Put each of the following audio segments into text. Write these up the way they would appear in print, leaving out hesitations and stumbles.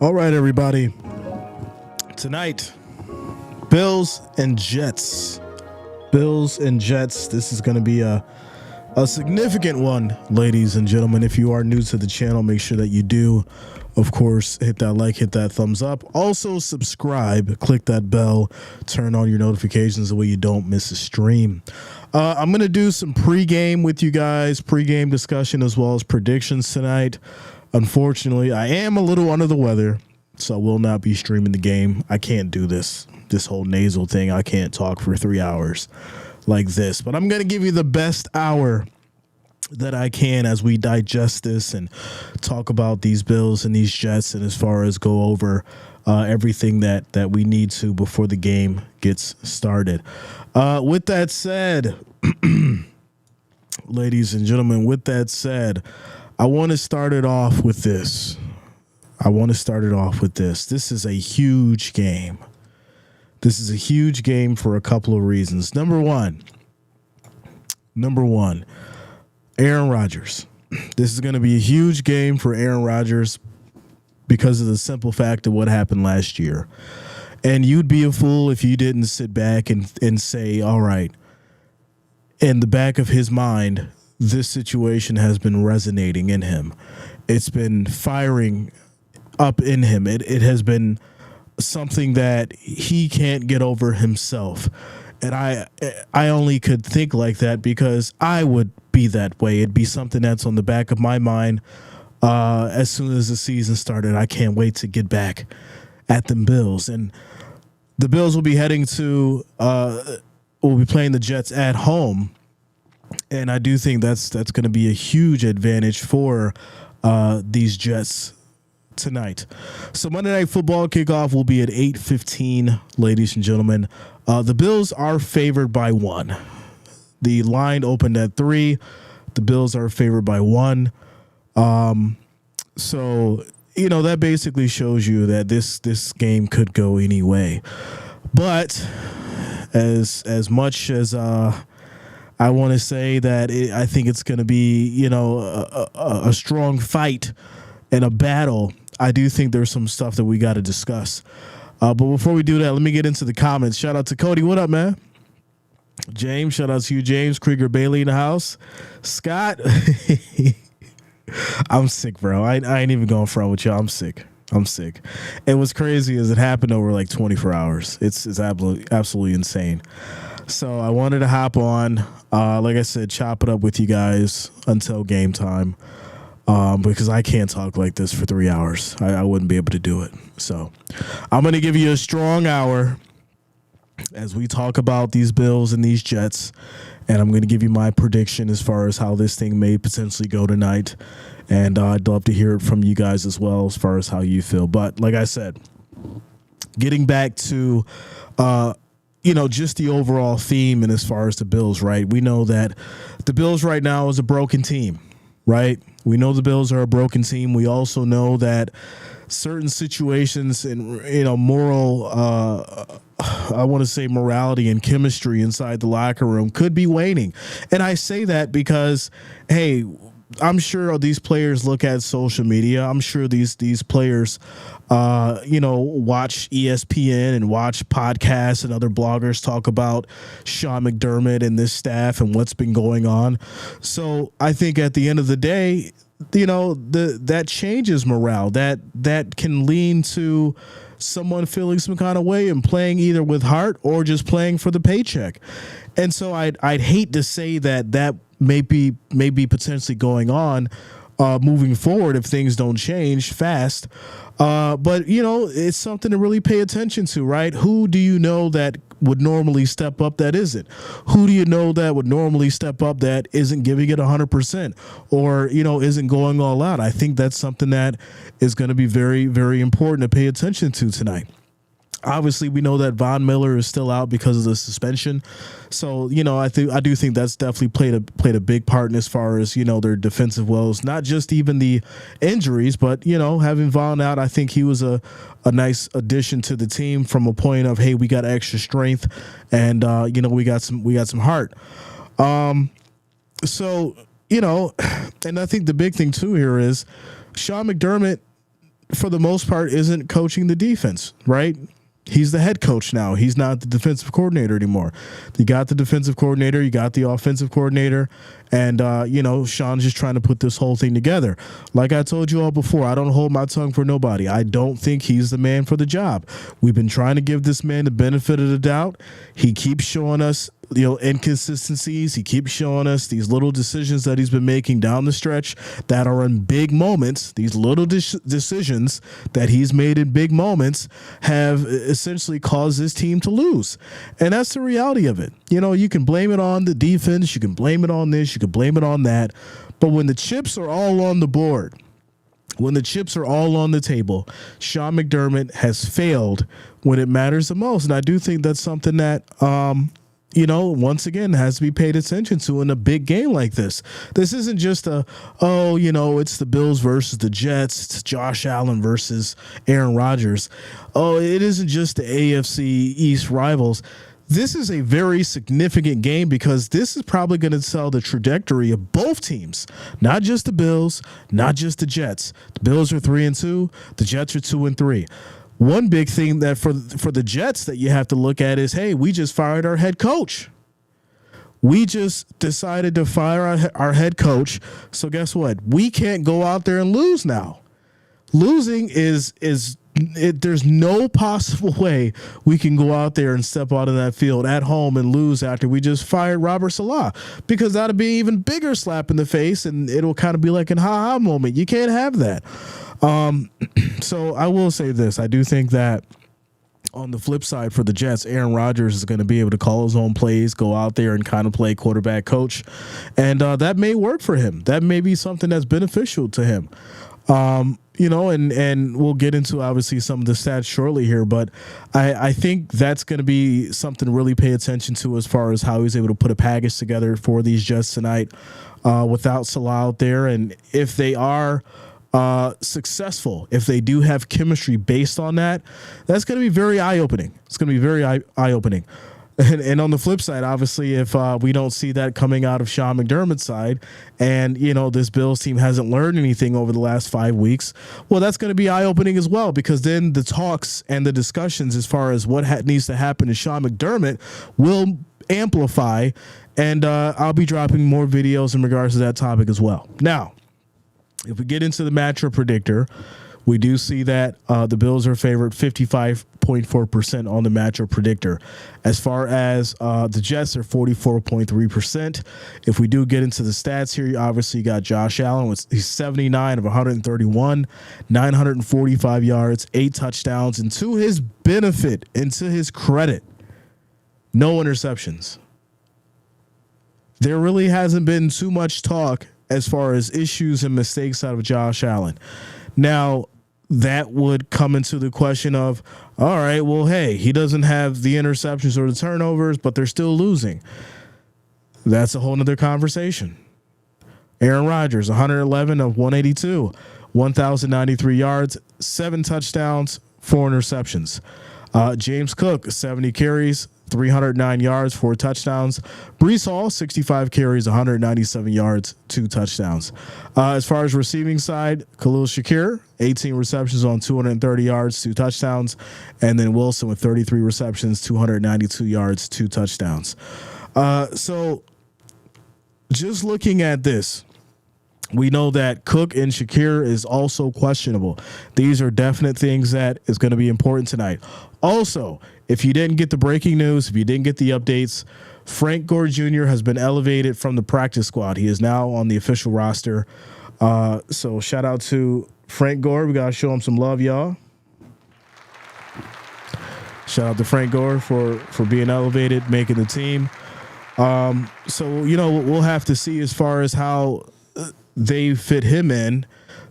All right, everybody. Tonight, Bills and Jets. Bills and Jets. This is going to be a significant one, ladies and gentlemen. If you are new to the channel, make sure that you do, of course, hit that like, hit that thumbs up. Also, subscribe, click that bell, turn on your notifications the way you don't miss a stream. I'm going to do some pregame with you guys, pregame discussion as well as predictions tonight. Unfortunately, I am a little under the weather, so I will not be streaming the game. I can't do this whole nasal thing. I can't talk for 3 hours like this, but I'm going to give you the best hour that I can as we digest this and talk about these Bills and these Jets, and as far as go over everything that we need to before the game gets started. With that said, ladies and gentlemen, with that said, I want to start it off with this. This is a huge game. This is a huge game for a couple of reasons. Number one, Aaron Rodgers. This is going to be a huge game for Aaron Rodgers because of the simple fact of what happened last year. And you'd be a fool if you didn't sit back and say, all right, in the back of his mind, this situation has been resonating in him. It's been firing up in him. It has been something that he can't get over himself. And I only could think like that because I would be that way. It'd be something that's on the back of my mind as soon as the season started. I can't wait to get back at them Bills. And the Bills will be heading to will be playing the Jets at home. And I do think that's going to be a huge advantage for these Jets tonight. So Monday Night Football kickoff will be at 8:15, ladies and gentlemen. The Bills are favored by 1. The line opened at 3. The Bills are favored by 1. So, that basically shows you that this game could go any way. But as much as I want to say that I think it's going to be, a strong fight and a battle, I do think there's some stuff that we got to discuss. But before we do that, let me get into the comments. Shout out to Cody. What up, man? James, shout out to you, James. Krieger Bailey in the house. Scott. I'm sick, bro. I ain't even going front with y'all. I'm sick. And what's crazy is it happened over like 24 hours. It's absolutely insane. So I wanted to hop on, like I said, chop it up with you guys until game time, because I can't talk like this for 3 hours. I wouldn't be able to do it. So I'm going to give you a strong hour as we talk about these Bills and these Jets, and I'm going to give you my prediction as far as how this thing may potentially go tonight. And I'd love to hear it from you guys as well as far as how you feel. But like I said, getting back to just the overall theme, and as far as the Bills, right? We know that the Bills right now is a broken team, right? We know the Bills are a broken team. We also know that certain situations and, moral, I want to say morality and chemistry inside the locker room could be waning. And I say that because, hey, I'm sure these players look at social media. I'm sure these players, watch ESPN and watch podcasts and other bloggers talk about Sean McDermott and this staff and what's been going on. So I think at the end of the day, that changes morale. That can lean to someone feeling some kind of way and playing either with heart or just playing for the paycheck. And so I'd hate to say that may be potentially going on moving forward if things don't change fast. But, it's something to really pay attention to, right? Who do you know that would normally step up that isn't? Who do you know that would normally step up that isn't giving it 100% or, isn't going all out? I think that's something that is going to be very, very important to pay attention to tonight. Obviously, we know that Von Miller is still out because of the suspension. So, I do think that's definitely played a big part in as far as, their defensive woes, not just even the injuries, but, having Von out, I think he was a nice addition to the team from a point of, hey, we got extra strength and, we got some heart. So, and I think the big thing too here is Sean McDermott for the most part, isn't coaching the defense, right? He's the head coach now. He's not the defensive coordinator anymore. You got the defensive coordinator, you got the offensive coordinator, and, Sean's just trying to put this whole thing together. Like I told you all before, I don't hold my tongue for nobody. I don't think he's the man for the job. We've been trying to give this man the benefit of the doubt. He keeps showing us inconsistencies. He keeps showing us these little decisions that he's been making down the stretch that are in big moments. These little decisions that he's made in big moments have essentially caused this team to lose. And that's the reality of it. You can blame it on the defense. You can blame it on this. You can blame it on that. But when the chips are all on the board, when the chips are all on the table, Sean McDermott has failed when it matters the most. And I do think that's something that, once again, has to be paid attention to in a big game like this. This isn't just it's the Bills versus the Jets. It's Josh Allen versus Aaron Rodgers. It isn't just the AFC East rivals. This is a very significant game because this is probably going to tell the trajectory of both teams, not just the Bills, not just the Jets. The Bills are 3-2. The Jets are 2-3. One big thing that for the Jets that you have to look at is, hey, we just fired our head coach. We just decided to fire our head coach. So guess what? We can't go out there and lose now. Losing there's no possible way we can go out there and step out of that field at home and lose after we just fired Robert Saleh, because that'll be an even bigger slap in the face, and it'll kind of be like an ha-ha moment. You can't have that. So I will say this. I do think that on the flip side for the Jets, Aaron Rodgers is going to be able to call his own plays, go out there and kind of play quarterback coach. And that may work for him. That may be something that's beneficial to him. And we'll get into obviously some of the stats shortly here, but I think that's going to be something to really pay attention to as far as how he's able to put a package together for these Jets tonight without Salah out there. And if they are successful, if they do have chemistry based on that, that's going to be very eye-opening. It's going to be very eye-opening. And on the flip side, obviously, if we don't see that coming out of Sean McDermott's side, and this Bills team hasn't learned anything over the last 5 weeks, well, that's going to be eye-opening as well, because then the talks and the discussions as far as what needs to happen to Sean McDermott will amplify, and I'll be dropping more videos in regards to that topic as well. Now, if we get into the matchup predictor, we do see that the Bills are favored 55.4% on the matchup predictor. As far as the Jets are 44.3%. If we do get into the stats here, obviously you got Josh Allen. He's 79 of 131, 945 yards, 8 touchdowns, and to his benefit and to his credit, no interceptions. There really hasn't been too much talk as far as issues and mistakes out of Josh Allen. Now, that would come into the question of, all right, well, hey, he doesn't have the interceptions or the turnovers, but they're still losing. That's a whole nother conversation. Aaron Rodgers, 111 of 182, 1,093 yards, 7 touchdowns, 4 interceptions. James Cook, 70 carries, 309 yards, 4 touchdowns. Breece Hall, 65 carries, 197 yards, 2 touchdowns. As far as receiving side, Khalil Shakir, 18 receptions on 230 yards, 2 touchdowns. And then Wilson with 33 receptions, 292 yards, 2 touchdowns. So just looking at this, we know that Cook and Shakir is also questionable. These are definite things that is going to be important tonight. Also, if you didn't get the breaking news, if you didn't get the updates, Frank Gore Jr. has been elevated from the practice squad. He is now on the official roster. So shout out to Frank Gore. We got to show him some love, y'all. Shout out to Frank Gore for being elevated, making the team. So, we'll have to see as far as how they fit him in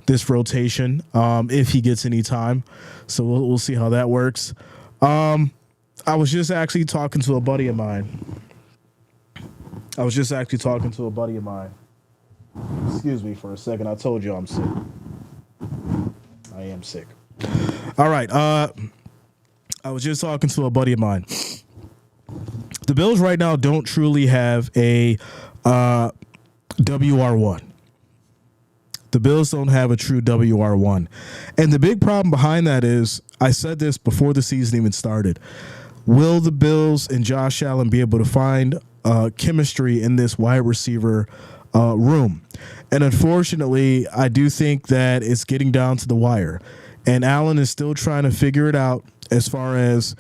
this rotation, if he gets any time. So we'll see how that works. I was just actually talking to a buddy of mine. Excuse me for a second. I told you I'm sick. I am sick. All right. I was just talking to a buddy of mine. The Bills right now don't truly have a WR1. The Bills don't have a true WR1. And the big problem behind that is, I said this before the season even started, will the Bills and Josh Allen be able to find chemistry in this wide receiver room? And unfortunately, I do think that it's getting down to the wire. And Allen is still trying to figure it out as far as,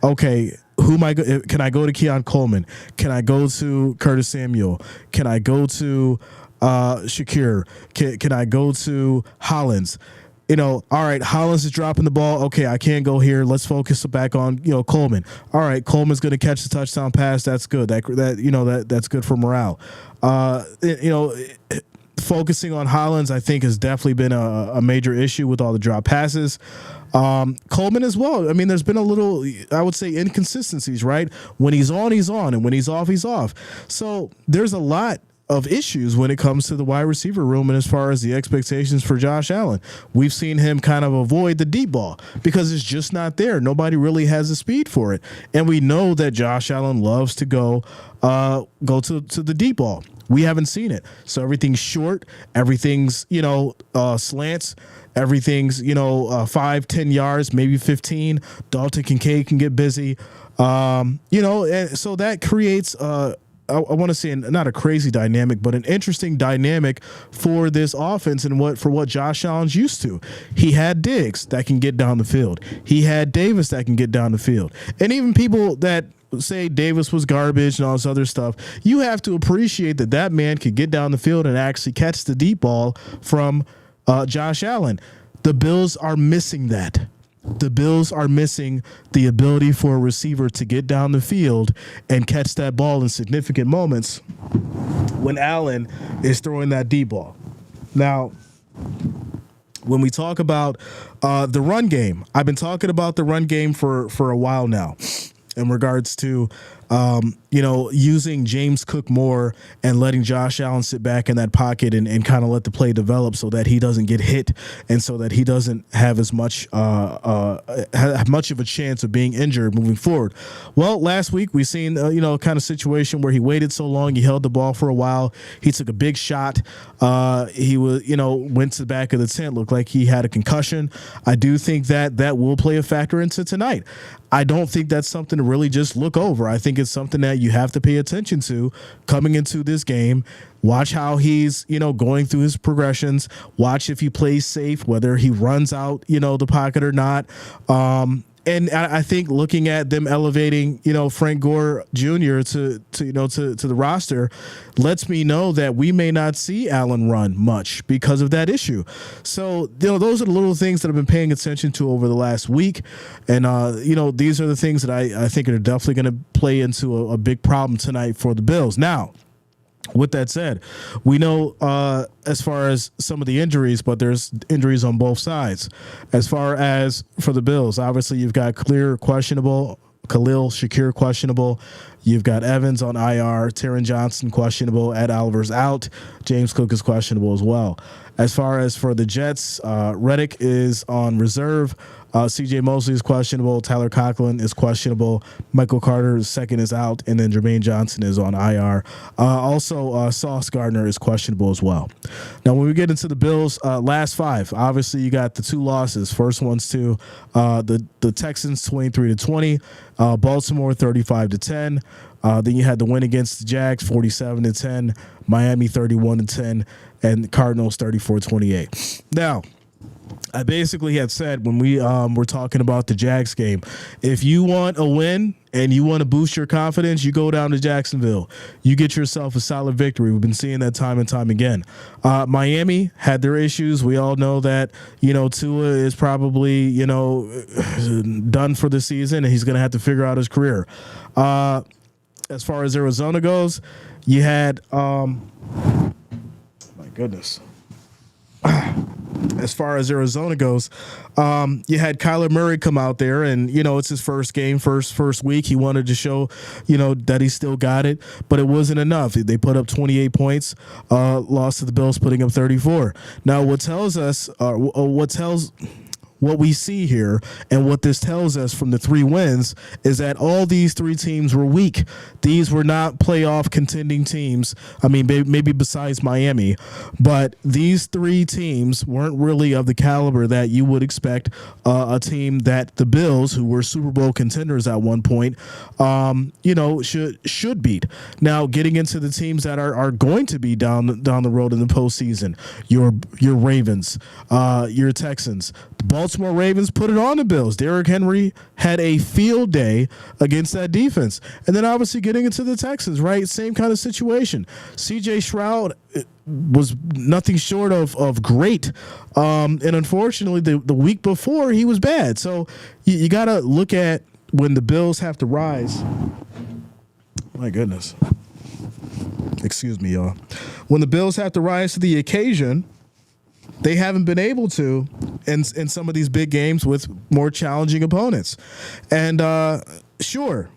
okay, can I go to Keon Coleman? Can I go to Curtis Samuel? Can I go to Shakir? Can I go to Hollins? All right, Hollins is dropping the ball. Okay, I can't go here. Let's focus back on, Coleman. All right, Coleman's going to catch the touchdown pass. That's good. That's good for morale. Focusing on Hollins, I think, has definitely been a major issue with all the drop passes. Coleman as well. I mean, there's been a little, I would say, inconsistencies, right? When he's on, he's on, and when he's off, he's off. So there's a lot of issues when it comes to the wide receiver room and as far as the expectations for Josh Allen. We've seen him kind of avoid the deep ball because it's just not there. Nobody really has the speed for it. And we know that Josh Allen loves to go to the deep ball. We haven't seen it. So everything's short, everything's, slants, everything's, 5-10 yards, maybe 15. Dalton Kincaid can get busy. And so that creates I want to say not a crazy dynamic, but an interesting dynamic for this offense and what Josh Allen's used to. He had Diggs that can get down the field. He had Davis that can get down the field. And even people that say Davis was garbage and all this other stuff, you have to appreciate that man could get down the field and actually catch the deep ball from Josh Allen. The Bills are missing that. The Bills are missing the ability for a receiver to get down the field and catch that ball in significant moments when Allen is throwing that deep ball. Now, when we talk about the run game, I've been talking about the run game for a while now in regards to using James Cook more and letting Josh Allen sit back in that pocket and kind of let the play develop so that he doesn't get hit and so that he doesn't have as much have much of a chance of being injured moving forward. Well, last week we seen kind of situation where he waited so long, he held the ball for a while, he took a big shot, he was went to the back of the tent, looked like he had a concussion. I do think that will play a factor into tonight. I don't think that's something to really just look over. I think it's something that you have to pay attention to coming into this game. Watch how he's, going through his progressions. Watch if he plays safe, whether he runs out, the pocket or not. And I think looking at them elevating, Frank Gore Jr. to the roster lets me know that we may not see Allen run much because of that issue. So, those are the little things that I've been paying attention to over the last week. And, these are the things that I think are definitely going to play into a big problem tonight for the Bills. Now, with that said, we know as far as some of the injuries, but there's injuries on both sides. As far as for the Bills, obviously you've got Khalil Shakir questionable. You've got Evans on IR, Taron Johnson questionable, Ed Oliver's out, James Cook is questionable as well. As far as for the Jets, Reddick is on reserve. C.J. Mosley is questionable. Tyler Conklin is questionable. Michael Carter second is out, and then Jermaine Johnson is on IR. Also, Sauce Gardner is questionable as well. Now, when we get into the Bills' last five, obviously you got the two losses. First one's to the Texans, 23-20. Baltimore, 35-10. Then you had the win against the Jags, 47-10. Miami, 31-10, and the Cardinals, 34-28. Now, I basically had said when we were talking about the Jags game, if you want a win and you want to boost your confidence, you go down to Jacksonville. You get yourself a solid victory. We've been seeing that time and time again. Miami had their issues. We all know that, Tua is probably, done for the season, and he's going to have to figure out his career. As far as Arizona goes, you had, my goodness. As far as Arizona goes, you had Kyler Murray come out there, and it's his first game, first week. He wanted to show, that he still got it, but it wasn't enough. They put up 28 points, lost to the Bills, putting up 34. Now, what tells what we see here and what this tells us from the 3 wins is that all these 3 teams were weak. These were not playoff contending teams. I mean, maybe besides Miami, but these 3 teams weren't really of the caliber that you would expect a team that the Bills, who were Super Bowl contenders at one point, should beat. Now, getting into the teams that are going to be down the road in the postseason, your Ravens, your Texans. The Baltimore Ravens put it on the Bills. Derrick Henry had a field day against that defense. And then obviously getting into the Texans, right? Same kind of situation. C.J. Stroud was nothing short of great. And unfortunately, the week before, he was bad. So you got to look at when the Bills have to rise. My goodness. Excuse me, y'all. When the Bills have to rise to the occasion, they haven't been able to in some of these big games with more challenging opponents. And sure,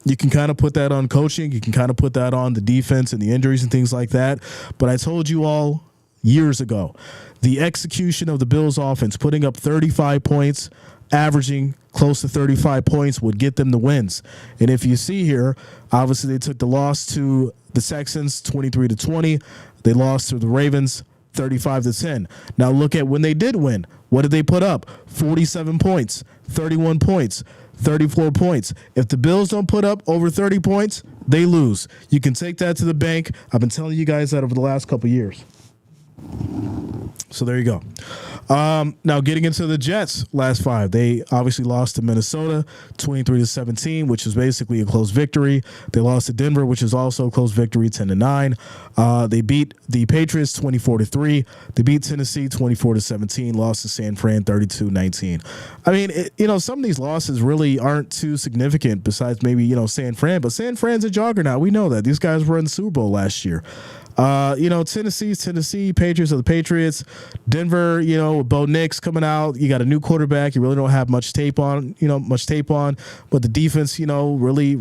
you can kind of put that on coaching. You can kind of put that on the defense and the injuries and things like that. But I told you all years ago, the execution of the Bills offense, putting up 35 points, averaging close to 35 points would get them the wins. And if you see here, obviously they took the loss to the Texans 23-20. They lost to the Ravens 35-10. Now look at when they did win. What did they put up? 47 points, 31 points, 34 points. If the Bills don't put up over 30 points, they lose. You can take that to the bank. I've been telling you guys that over the last couple of years. So there you go. Now getting into the Jets last 5, they obviously lost to Minnesota 23-17, which is basically a close victory. They lost to Denver, which is also a close victory, 10-9. They beat the Patriots 24-3. They beat Tennessee 24-17. Lost to San Fran 32-19. I mean, some of these losses really aren't too significant besides maybe, San Fran, but San Fran's a juggernaut. We know that. These guys were in the Super Bowl last year. Tennessee's Tennessee, Patriots are the Patriots. Denver, with Bo Nix coming out, you got a new quarterback. You really don't have much tape on, but the defense, really,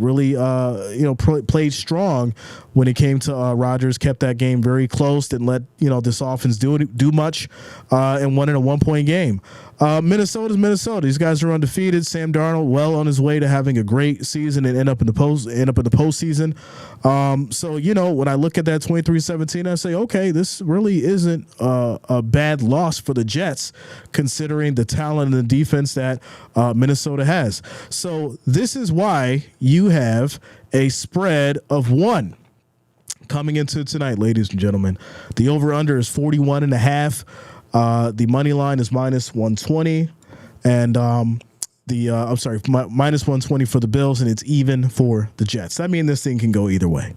played strong when it came to Rodgers, kept that game very close, didn't let, this offense do much, and won in a 1-point game. Minnesota's Minnesota. These guys are undefeated. Sam Darnold well on his way to having a great season and end up in the postseason. So when I look at that 23-17, I say, okay, this really isn't a bad loss for the Jets, considering the talent and the defense that Minnesota has. So this is why you have a spread of 1 coming into tonight, ladies and gentlemen. The over/under is 41.5. The money line is minus 120, and minus 120 for the Bills, and it's even for the Jets. I mean, this thing can go either way.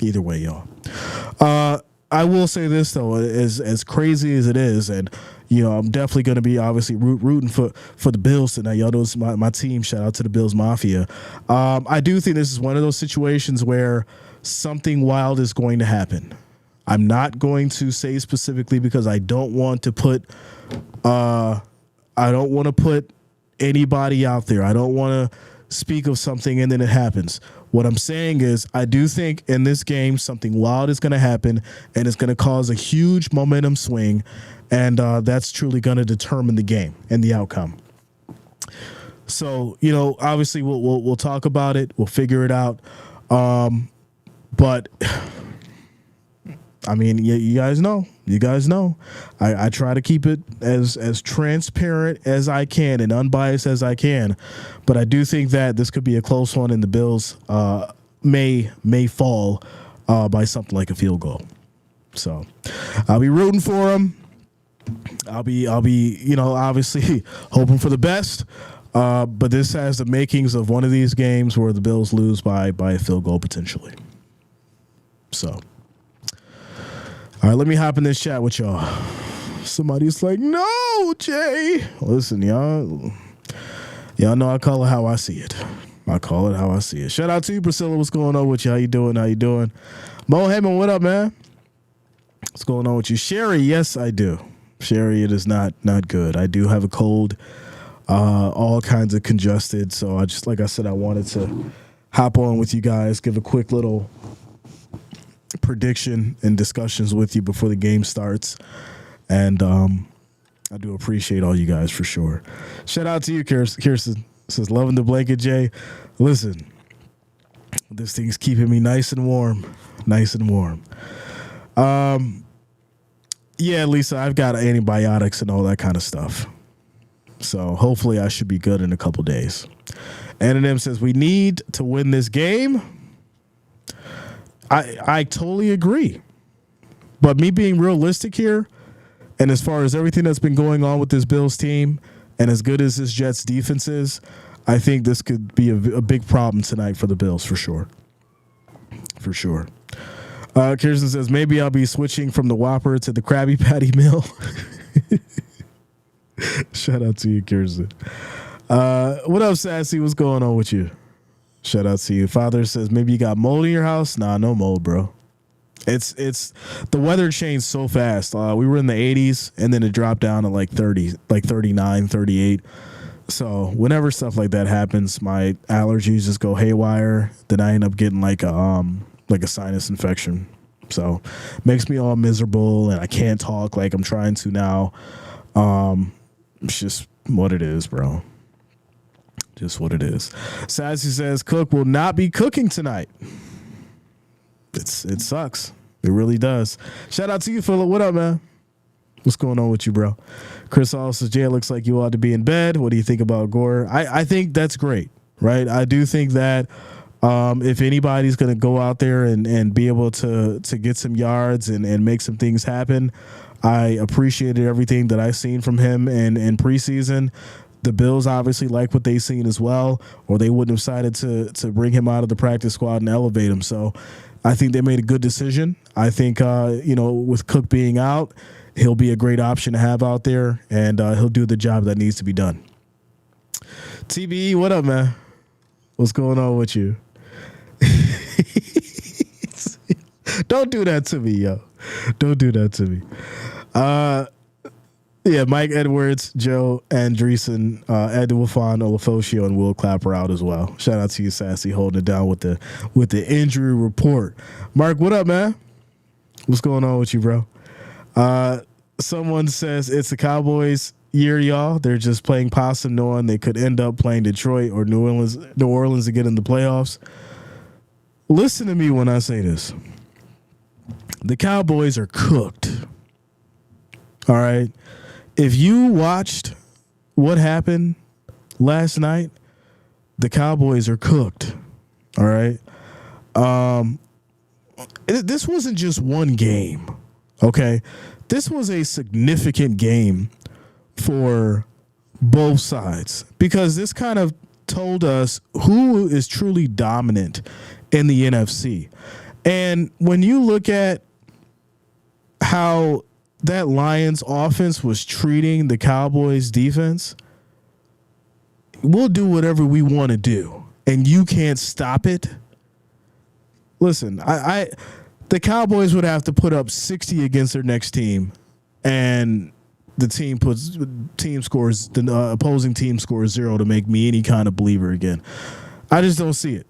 Either way, y'all. I will say this though, as crazy as it is, and I'm definitely going to be obviously rooting for the Bills tonight. Y'all know it's my team. Shout out to the Bills Mafia. I do think this is one of those situations where something wild is going to happen. I'm not going to say specifically because I don't want to put anybody out there. I don't want to speak of something and then it happens. What I'm saying is I do think in this game something wild is going to happen and it's going to cause a huge momentum swing, and that's truly going to determine the game and the outcome. So, obviously we'll talk about it. We'll figure it out. But I mean, you guys know. I try to keep it as transparent as I can and unbiased as I can. But I do think that this could be a close one, and the Bills may fall by something like a field goal. So I'll be rooting for them. I'll be obviously hoping for the best. But this has the makings of one of these games where the Bills lose by a field goal potentially. So, all right, let me hop in this chat with y'all. Somebody's like, no, Jay. Listen, y'all know I call it how I see it. Shout out to you, Priscilla. What's going on with you? How you doing? Mo Heyman, what up, man? What's going on with you? Sherry, yes, I do. Sherry, it is not good. I do have a cold, all kinds of congested. So like I said, I wanted to hop on with you guys, give a quick little prediction and discussions with you before the game starts. And I do appreciate all you guys for sure. Shout out to you, Kirsten. Says, loving the blanket, Jay. Listen, this thing's keeping me nice and warm. Nice and warm. Yeah, Lisa, I've got antibiotics and all that kind of stuff. So hopefully I should be good in a couple days. N&M says, we need to win this game. I totally agree. But me being realistic here, and as far as everything that's been going on with this Bills team, and as good as this Jets defense is, I think this could be a big problem tonight for the Bills, for sure. For sure. Kirsten says, maybe I'll be switching from the Whopper to the Krabby Patty meal. Shout out to you, Kirsten. What up, Sassy? What's going on with you? Shout out to you. Father says, maybe you got mold in your house? Nah, no mold, bro. It's the weather changed so fast. We were in the 80s, and then it dropped down to like 30, like 39, 38. So whenever stuff like that happens, my allergies just go haywire. Then I end up getting like a sinus infection. So makes me all miserable, and I can't talk like I'm trying to now. It's just what it is, bro. Just what it is. Sassy says Cook will not be cooking tonight. It sucks. It really does. Shout out to you, Philip. What up, man? What's going on with you, bro? Chris also says, Jay, it looks like you ought to be in bed. What do you think about Gore? I think that's great, right? I do think that if anybody's going to go out there and be able to get some yards and make some things happen, I appreciated everything that I've seen from him in preseason. The Bills obviously like what they've seen as well, or they wouldn't have decided to bring him out of the practice squad and elevate him. So I think they made a good decision. I think, with Cook being out, he'll be a great option to have out there, and he'll do the job that needs to be done. TBE, what up, man? What's going on with you? Don't do that to me, yo. Don't do that to me. Yeah, Mike Edwards, Joe, and Jreasn, Ed Wafon, Olafosio, and Will Clapper out as well. Shout out to you, Sassy, holding it down with the injury report. Mark, what up, man? What's going on with you, bro? Someone says it's the Cowboys year, y'all. They're just playing possum, knowing they could end up playing Detroit or New Orleans again in the playoffs. Listen to me when I say this. The Cowboys are cooked. All right. If you watched what happened last night, the Cowboys are cooked. All right. This wasn't just one game. Okay. This was a significant game for both sides, because this kind of told us who is truly dominant in the NFC. And when you look at how that Lions offense was treating the Cowboys defense, we'll do whatever we want to do, and you can't stop it. Listen, the Cowboys would have to put up 60 against their next team, and the opposing team scores 0 to make me any kind of believer again. I just don't see it.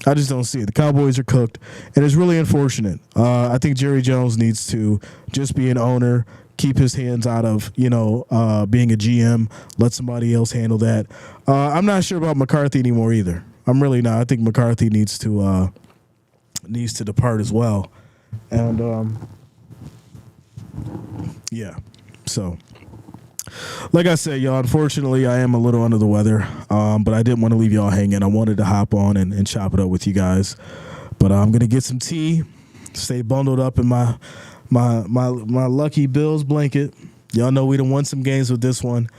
The Cowboys are cooked, and it's really unfortunate. I think Jerry Jones needs to just be an owner, keep his hands out of, being a GM, let somebody else handle that. I'm not sure about McCarthy anymore either. I'm really not. I think McCarthy needs to depart as well. And, yeah. So, like I said, y'all, unfortunately, I am a little under the weather, but I didn't want to leave y'all hanging. I wanted to hop on and chop it up with you guys. But I'm going to get some tea, stay bundled up in my lucky Bills blanket. Y'all know we done won some games with this one.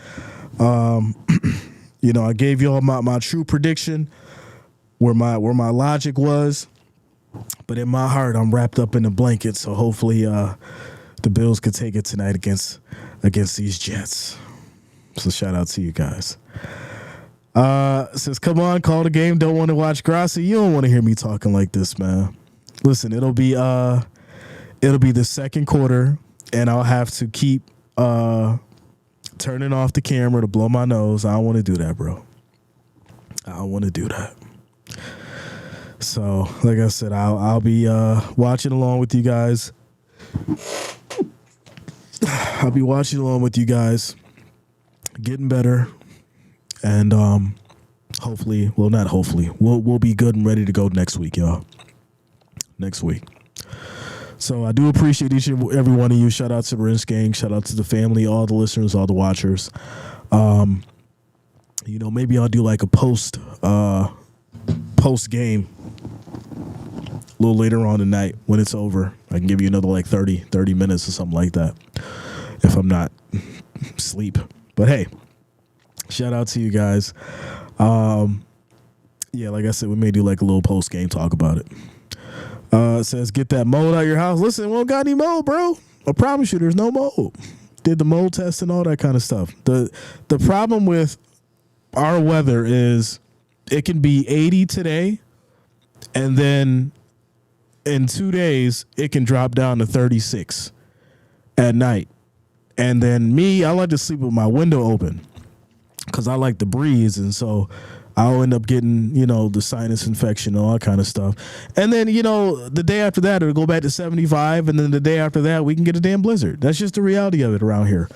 I gave y'all my true prediction, where my logic was. But in my heart, I'm wrapped up in the blanket, so hopefully the Bills could take it tonight against these Jets. So shout out to you guys. Says, come on, call the game. Don't want to watch Grassi. You don't want to hear me talking like this, man. Listen, it'll be the second quarter, and I'll have to keep turning off the camera to blow my nose. I don't want to do that, bro. I don't want to do that. So, like I said, I'll be watching along with you guys. I'll be watching along with you guys, getting better, and hopefully, well, not hopefully, we'll be good and ready to go next week, y'all. Next week. So I do appreciate each and every one of you. Shout out to Rinse Gang. Shout out to the family, all the listeners, all the watchers. Maybe I'll do like a post game a little later on tonight when it's over. I can give you another like 30 minutes or something like that if I'm not asleep. But hey, shout out to you guys. Like I said, we may do like a little post game talk about it. It says, get that mold out of your house. Listen, we don't got any mold, bro. I promise you there's no mold. Did the mold test and all that kind of stuff. The problem with our weather is it can be 80 today, and then in 2 days, it can drop down to 36 at night. And then I like to sleep with my window open because I like the breeze, and so I'll end up getting, the sinus infection and all that kind of stuff. And then, the day after that, it'll go back to 75, and then the day after that, we can get a damn blizzard. That's just the reality of it around here.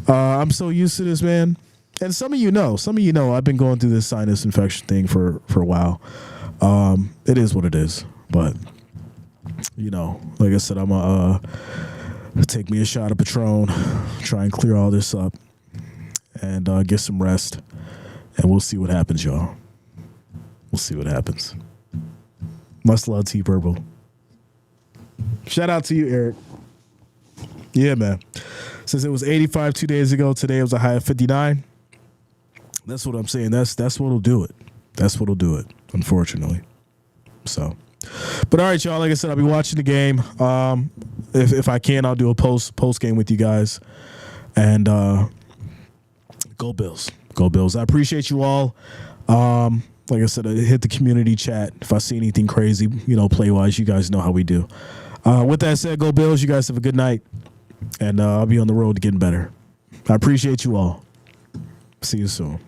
I'm so used to this, man. And some of you know, I've been going through this sinus infection thing for a while. It is what it is. But, like I said, I'm going to take me a shot of Patron, try and clear all this up, and get some rest. And we'll see what happens, y'all. We'll see what happens. Much love to you, Purple. Shout out to you, Eric. Yeah, man. Since it was 85 2 days ago, today it was a high of 59. That's what I'm saying. That's what'll do it. That's what'll do it, unfortunately. So, but all right, y'all. Like I said, I'll be watching the game. If I can, I'll do a post game with you guys. And go Bills. Go Bills. I appreciate you all. Like I said, I hit the community chat. If I see anything crazy, play-wise, you guys know how we do. With that said, go Bills. You guys have a good night. And I'll be on the road to getting better. I appreciate you all. See you soon.